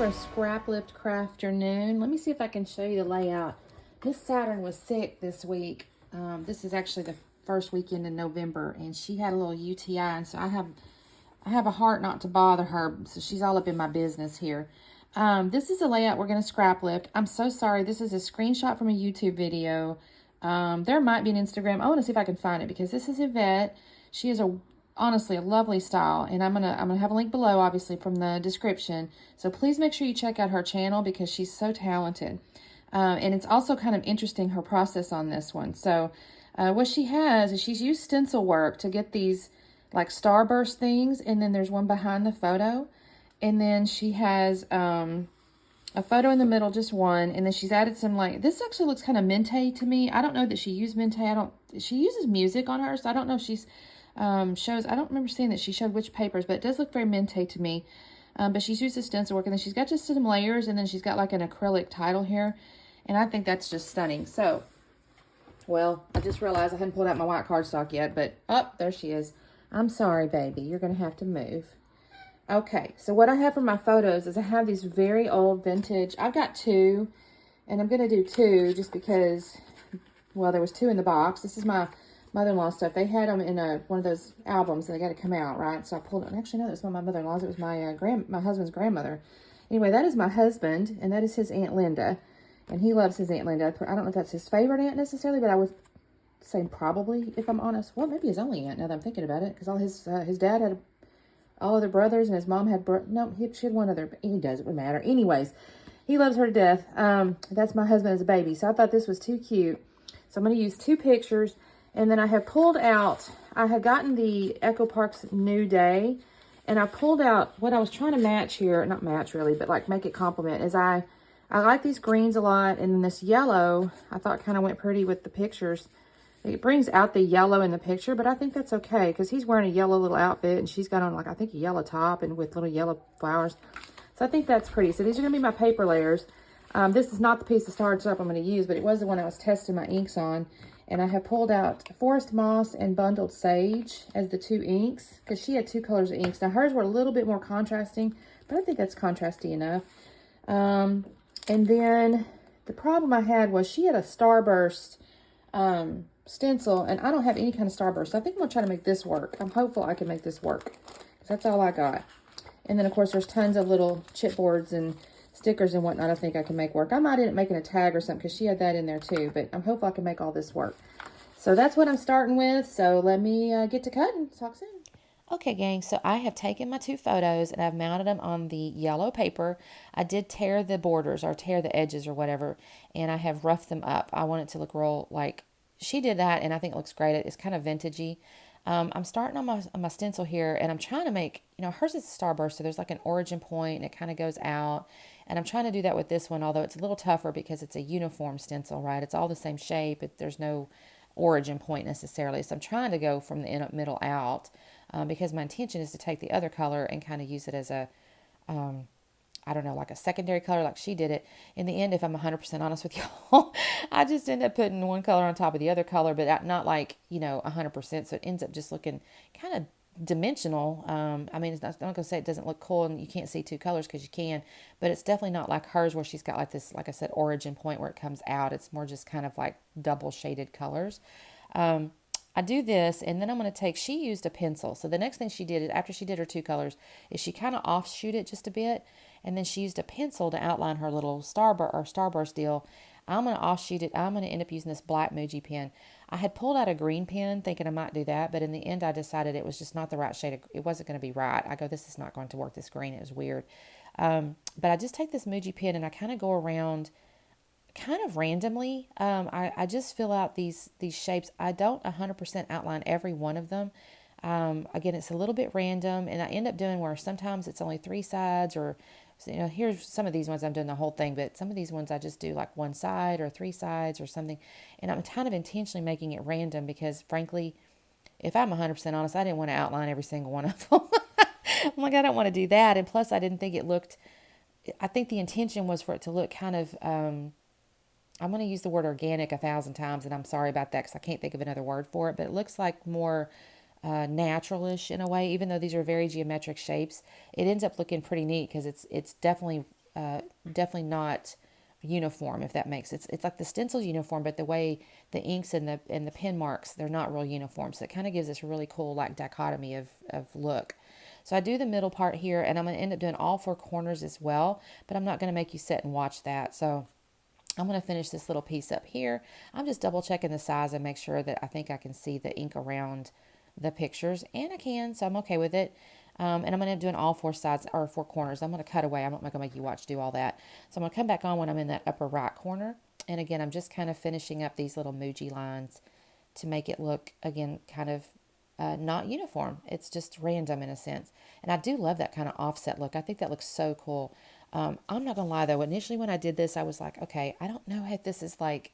a Scraplift Crafternoon. Let me see if I can show you the layout. Miss Saturn was sick this week. This is actually the first weekend in November, and she had a little UTI, and so I have a heart not to bother her, so she's all up in my business here. This is the layout we're going to scrap lift. I'm so sorry. This is a screenshot from a YouTube video. There might be an Instagram. I want to see if I can find it because this is Yvette. She is honestly a lovely style, and I'm gonna have a link below, obviously, from the description. So please make sure you check out her channel because she's so talented. And it's also kind of interesting, her process on this one. So what she has is she's used stencil work to get these like starburst things, and then there's one behind the photo, and then she has a photo in the middle, just one, and then she's added some, like, this actually looks kind of Mente to me. I don't know that she used Mente. She uses music on hers, so I don't know if she's shows, I don't remember seeing that she showed which papers, but it does look very Mente to me. But she's used the stencil work, and then she's got just some layers, and then she's got like an acrylic title here, and I think that's just stunning. So, well, I just realized I hadn't pulled out my white cardstock yet, but, oh, there she is. I'm sorry, baby. You're going to have to move. Okay, so what I have for my photos is I have these very old vintage. I've got two, and I'm going to do two just because, well, there was two in the box. This is my mother-in-law stuff. They had them in one of those albums, and they got to come out, right? So I pulled it. Actually, no, that was not my mother-in-law's. It was my my husband's grandmother. Anyway, that is my husband, and that is his Aunt Linda, and he loves his Aunt Linda. I don't know if that's his favorite aunt necessarily, but I would say probably, if I'm honest. Well, maybe his only aunt, now that I'm thinking about it, because all his dad had all other brothers, and his mom had she had one other. He does, it would matter. Anyways, he loves her to death. That's my husband as a baby, so I thought this was too cute. So I'm going to use two pictures. And then I have pulled out, I had gotten the Echo Park's New Day, and I pulled out what I was trying to match here, not match really, but like make it complement, is I like these greens a lot, and then this yellow, I thought kind of went pretty with the pictures. It brings out the yellow in the picture, but I think that's okay, because he's wearing a yellow little outfit, and she's got on, like, I think a yellow top, and with little yellow flowers. So I think that's pretty. So these are going to be my paper layers. This is not the piece of starch up I'm going to use, but it was the one I was testing my inks on. And I have pulled out Forest Moss and Bundled Sage as the two inks, because she had two colors of inks. Now, hers were a little bit more contrasting, but I think that's contrasty enough. And then the problem I had was she had a Starburst stencil, and I don't have any kind of Starburst. So I think I'm going to try to make this work. I'm hopeful I can make this work, because that's all I got. And then, of course, there's tons of little chipboards and stickers and whatnot I think I can make work. I might end up making a tag or something because she had that in there too, but I'm hopeful I can make all this work. So that's what I'm starting with. So let me get to cutting. Talk soon. Okay, gang, so I have taken my two photos and I've mounted them on the yellow paper. I did tear the borders or tear the edges or whatever, and I have roughed them up. I want it to look real, like she did that, and I think it looks great. It's kind of vintagey. I'm starting on my stencil here, and I'm trying to make, hers is a starburst, so there's like an origin point, and it kind of goes out. And I'm trying to do that with this one, although it's a little tougher because it's a uniform stencil, right? It's all the same shape. There's no origin point necessarily. So I'm trying to go from the middle out because my intention is to take the other color and kind of use it as a, I don't know, like a secondary color like she did it. In the end, if I'm 100% honest with y'all, I just end up putting one color on top of the other color, but not like, 100%. So it ends up just looking kind of dimensional. I mean, I'm not going to say it doesn't look cool and you can't see two colors, because you can, but it's definitely not like hers where she's got like this, like I said, origin point where it comes out. It's more just kind of like double shaded colors. I do this, and then I'm going to take, she used a pencil. So the next thing she did is, after she did her two colors, is she kind of offshoot it just a bit, and then she used a pencil to outline her little starburst deal. I'm going to offshoot it. I'm going to end up using this black Muji pen. I had pulled out a green pen thinking I might do that, but in the end I decided it was just not the right shade. It wasn't going to be right. I go, this is not going to work, this green. It was weird. But I just take this Muji pen and I kind of go around kind of randomly. I just fill out these shapes. I don't 100% outline every one of them. Again, it's a little bit random, and I end up doing where sometimes it's only three sides, or here's some of these ones I'm doing the whole thing, but some of these ones I just do like one side or three sides or something. And I'm kind of intentionally making it random because, frankly, if I'm 100% honest, I didn't want to outline every single one of them. I'm like, I don't want to do that. And plus, I didn't think it looked, I think the intention was for it to look kind of, I'm going to use the word organic 1,000 times, and I'm sorry about that because I can't think of another word for it, but it looks like more naturalish in a way. Even though these are very geometric shapes, it ends up looking pretty neat because it's definitely definitely not uniform, if that makes it's like the stencil's uniform, but the way the inks and the pen marks, they're not real uniform. So it kind of gives this really cool like dichotomy of look. So I do the middle part here, and I'm going to end up doing all 4 corners as well, but I'm not going to make you sit and watch that. So I'm going to finish this little piece up here. I'm just double checking the size and make sure that I think I can see the ink around the pictures, and I can, so I'm okay with it. And I'm going to do all 4 sides or 4 corners. I'm going to cut away. I'm not going to make you watch do all that. So I'm going to come back on when I'm in that upper right corner. And again, I'm just kind of finishing up these little Muji lines to make it look, again, kind of not uniform. It's just random in a sense. And I do love that kind of offset look. I think that looks so cool. I'm not going to lie, though. Initially, when I did this, I was like, okay, I don't know if this is like,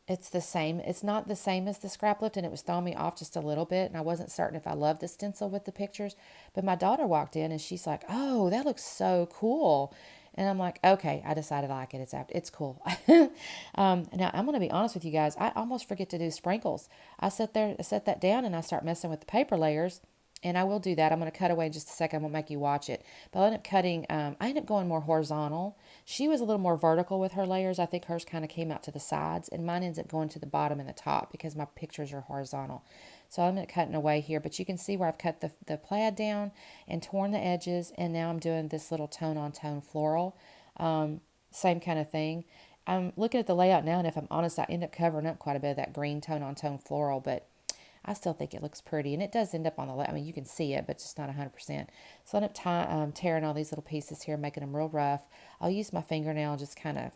it's the same. It's not the same as the Scraplift, and it was throwing me off just a little bit, and I wasn't certain if I loved the stencil with the pictures. But my daughter walked in, and she's like, oh, that looks so cool. And I'm like, okay, I decided I like it. It's cool. Now, I'm going to be honest with you guys. I almost forget to do sprinkles. I set that down, and I start messing with the paper layers. And I will do that. I'm going to cut away in just a second. I'm going to make you watch it. But I'll end up cutting, I end up going more horizontal. She was a little more vertical with her layers. I think hers kind of came out to the sides. And mine ends up going to the bottom and the top because my pictures are horizontal. So I'm cutting away here. But you can see where I've cut the plaid down and torn the edges. And now I'm doing this little tone-on-tone floral. Same kind of thing. I'm looking at the layout now, and if I'm honest, I end up covering up quite a bit of that green tone-on-tone floral. But I still think it looks pretty, and it does end up on the left. I mean, you can see it, but just not 100%. So I end up tearing all these little pieces here, making them real rough. I'll use my fingernail and just kind of,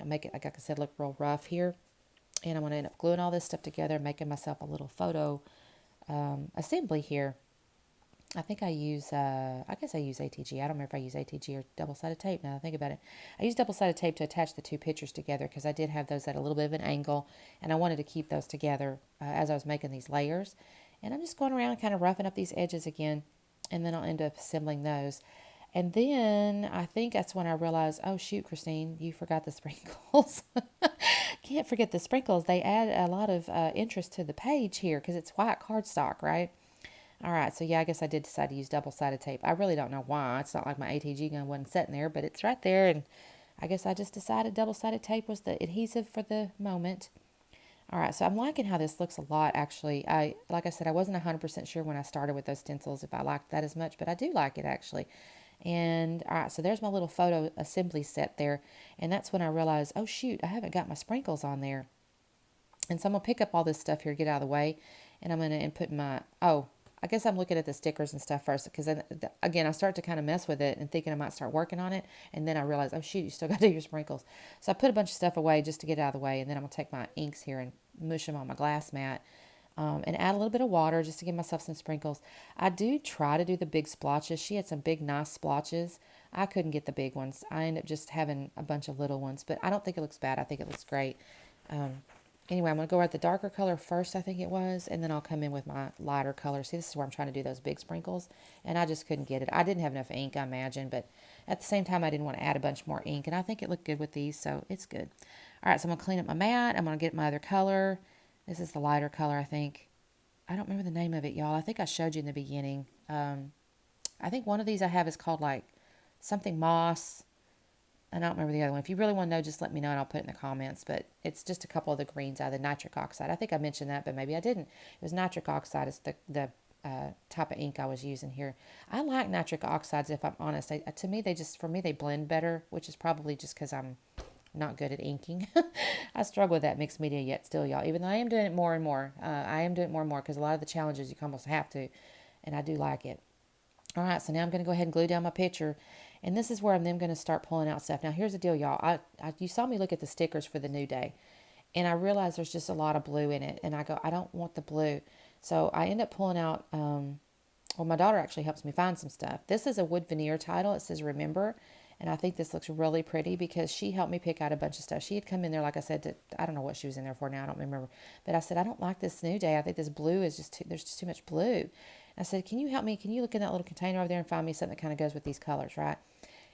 make it, like I said, look real rough here. And I'm going to end up gluing all this stuff together, making myself a little photo assembly here. I think I use, I guess I use ATG. I don't remember if I use ATG or double-sided tape now that I think about it. I use double-sided tape to attach the 2 pictures together because I did have those at a little bit of an angle, and I wanted to keep those together as I was making these layers. And I'm just going around kind of roughing up these edges again, and then I'll end up assembling those. And then I think that's when I realized, oh, shoot, Christine, you forgot the sprinkles. Can't forget the sprinkles. They add a lot of interest to the page here because it's white cardstock, right? All right, so yeah, I guess I did decide to use double-sided tape. I really don't know why. It's not like my ATG gun wasn't sitting there, but it's right there, and I guess I just decided double-sided tape was the adhesive for the moment. All right, so I'm liking how this looks a lot, actually. Like I said, I wasn't 100% sure when I started with those stencils if I liked that as much, but I do like it, actually. And, all right, so there's my little photo assembly set there, and that's when I realized, oh, shoot, I haven't got my sprinkles on there. And so I'm going to pick up all this stuff here, get out of the way, and I'm going to input my, I guess I'm looking at the stickers and stuff first because then, again, I start to kind of mess with it and thinking I might start working on it. And then I realize, oh, shoot, you still got to do your sprinkles. So I put a bunch of stuff away just to get it out of the way. And then I'm going to take my inks here and mush them on my glass mat and add a little bit of water just to give myself some sprinkles. I do try to do the big splotches. She had some big, nice splotches. I couldn't get the big ones. I ended up just having a bunch of little ones. But I don't think it looks bad. I think it looks great. Anyway, I'm going to go with the darker color first, I think it was, and then I'll come in with my lighter color. See, this is where I'm trying to do those big sprinkles, and I just couldn't get it. I didn't have enough ink, I imagine, but at the same time, I didn't want to add a bunch more ink, and I think it looked good with these, so it's good. All right, so I'm going to clean up my mat. I'm going to get my other color. This is the lighter color, I think. I don't remember the name of it, y'all. I think I showed you in the beginning. I think one of these I have is called, like, something moss. I don't remember the other one. If you really want to know, just let me know and I'll put it in the comments. But it's just a couple of the greens out of the nitric oxide. I think I mentioned that, but maybe I didn't. It was nitric oxide. It's the type of ink I was using here. I like nitric oxides, if I'm honest. To me, for me, they blend better, which is probably just because I'm not good at inking. I struggle with that mixed media yet still, y'all. Even though I am doing it more and more. I am doing it more and more because a lot of the challenges you almost have to. And I do like it. All right, so now I'm going to go ahead and glue down my picture. And this is where I'm then going to start pulling out stuff. Now, here's the deal, y'all. You saw me look at the stickers for the new day. And I realized there's just a lot of blue in it. And I go, I don't want the blue. So I end up pulling out, my daughter actually helps me find some stuff. This is a wood veneer title. It says Remember. And I think this looks really pretty because she helped me pick out a bunch of stuff. She had come in there, like I said, I don't know what she was in there for now. I don't remember. But I said, I don't like this new day. I think this blue is there's just too much blue. I said, can you help me? Can you look in that little container over there and find me something that kind of goes with these colors, right?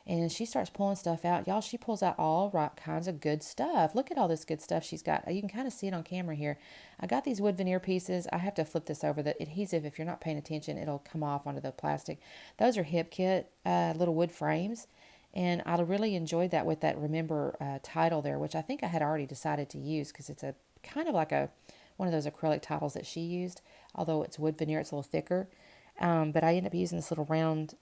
And she starts pulling stuff out. Y'all, she pulls out all kinds of good stuff. Look at all this good stuff she's got. You can kind of see it on camera here. I got these wood veneer pieces. I have to flip this over. The adhesive, if you're not paying attention, it'll come off onto the plastic. Those are Hip Kit little wood frames. And I really enjoyed that with that Remember title there, which I think I had already decided to use because it's a kind of like one of those acrylic titles that she used. Although it's wood veneer, it's a little thicker. But I ended up using this little round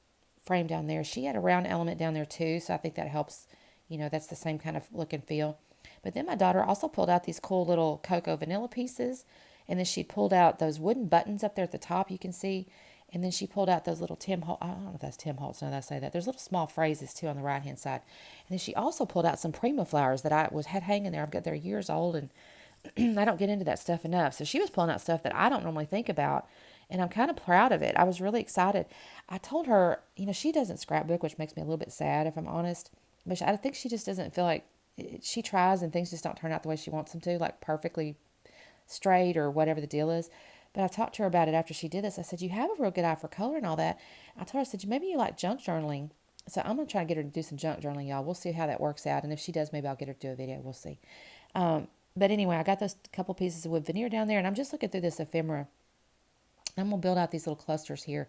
frame down there. She had a round element down there too, so I think that helps. That's the same kind of look and feel. But then my daughter also pulled out these cool little cocoa vanilla pieces. And then she pulled out those wooden buttons up there at the top, you can see. And then she pulled out those little Tim Holtz. I don't know if that's Tim Holtz now that I say that. There's little small phrases too on the right-hand side. And then she also pulled out some Prima flowers that had hanging there. I've got they're years old, and I don't get into that stuff enough. So she was pulling out stuff that I don't normally think about. And I'm kind of proud of it. I was really excited. I told her, she doesn't scrapbook, which makes me a little bit sad, if I'm honest. But I think she just doesn't feel like she tries and things just don't turn out the way she wants them to, like perfectly straight or whatever the deal is. But I talked to her about it after she did this. I said, you have a real good eye for color and all that. I told her, I said, maybe you like junk journaling. So I'm going to try to get her to do some junk journaling, y'all. We'll see how that works out. And if she does, maybe I'll get her to do a video. We'll see. But anyway, I got those couple pieces of wood veneer down there, and I'm just looking through this ephemera. I'm going to build out these little clusters here.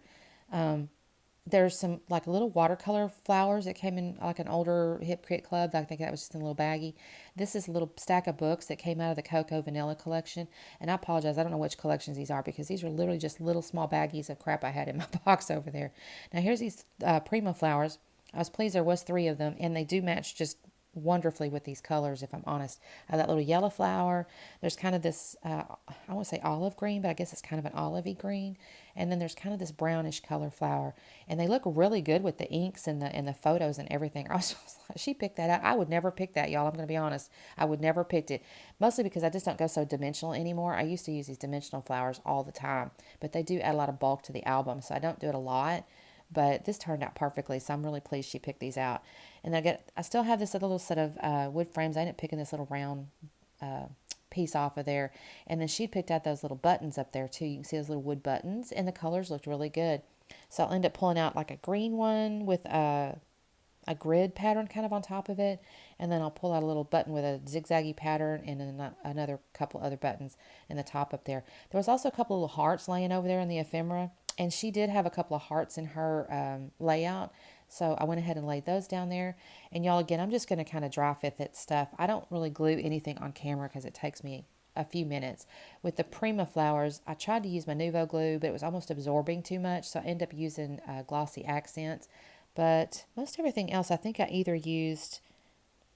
There's some like little watercolor flowers that came in like an older Hip Kit Club. I think that was just in a little baggie. This is a little stack of books that came out of the Cocoa Vanilla collection. And I apologize, I don't know which collections these are because these are literally just little small baggies of crap I had in my box over there. Now here's these Prima flowers. I was pleased there was 3 of them, and they do match just wonderfully with these colors, if I'm honest. That little yellow flower, there's kind of this, I want to say olive green, but I guess it's kind of an olivey green. And then there's kind of this brownish color flower. And they look really good with the inks and the photos and everything. I was like, she picked that out. I would never pick that, y'all. I'm going to be honest. I would never picked it. Mostly because I just don't go so dimensional anymore. I used to use these dimensional flowers all the time. But they do add a lot of bulk to the album, so I don't do it a lot. But this turned out perfectly, so I'm really pleased she picked these out. And I still have this little set of wood frames. I ended up picking this little round piece off of there. And then she picked out those little buttons up there too. You can see those little wood buttons, and the colors looked really good. So I'll end up pulling out like a green one with a grid pattern kind of on top of it. And then I'll pull out a little button with a zigzaggy pattern and then another couple other buttons in the top up there. There was also a couple of little hearts laying over there in the ephemera. And she did have a couple of hearts in her layout. So I went ahead and laid those down there. And y'all, again, I'm just going to kind of dry fit that stuff. I don't really glue anything on camera because it takes me a few minutes. With the Prima flowers, I tried to use my Nuvo glue, but it was almost absorbing too much. So I ended up using glossy accents. But most everything else, I think I either used...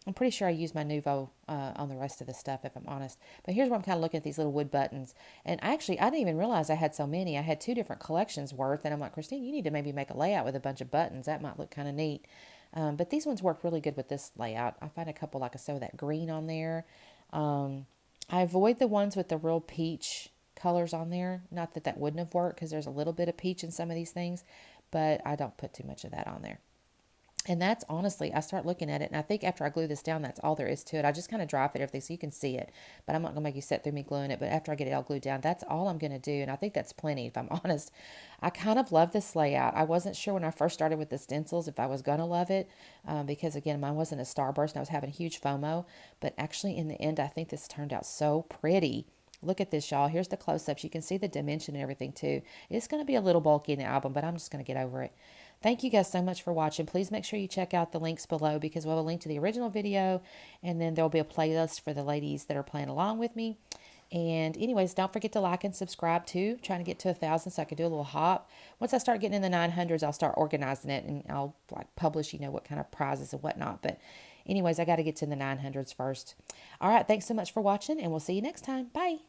I'm pretty sure I used my Nuvo on the rest of the stuff, if I'm honest. But here's where I'm kind of looking at these little wood buttons. And I didn't even realize I had so many. I had 2 different collections worth. And I'm like, Christine, you need to maybe make a layout with a bunch of buttons. That might look kind of neat. But these ones work really good with this layout. I find a couple, like I said, with that green on there. I avoid the ones with the real peach colors on there. Not that that wouldn't have worked because there's a little bit of peach in some of these things. But I don't put too much of that on there. And that's honestly, I start looking at it, and I think after I glue this down, that's all there is to it. I just kind of dry fit everything so you can see it. But I'm not going to make you sit through me gluing it. But after I get it all glued down, that's all I'm going to do. And I think that's plenty, if I'm honest. I kind of love this layout. I wasn't sure when I first started with the stencils if I was going to love it. Because, again, mine wasn't a starburst, and I was having huge FOMO. But actually, in the end, I think this turned out so pretty. Look at this, y'all. Here's the close-ups. You can see the dimension and everything, too. It's going to be a little bulky in the album, but I'm just going to get over it. Thank you guys so much for watching. Please make sure you check out the links below because we'll have a link to the original video, and then there'll be a playlist for the ladies that are playing along with me. And anyways, don't forget to like and subscribe too. Trying to get to 1,000 so I can do a little hop. Once I start getting in the 900s, I'll start organizing it, and I'll like publish, what kind of prizes and whatnot. But anyways, I got to get to the 900s first. All right, thanks so much for watching, and we'll see you next time. Bye.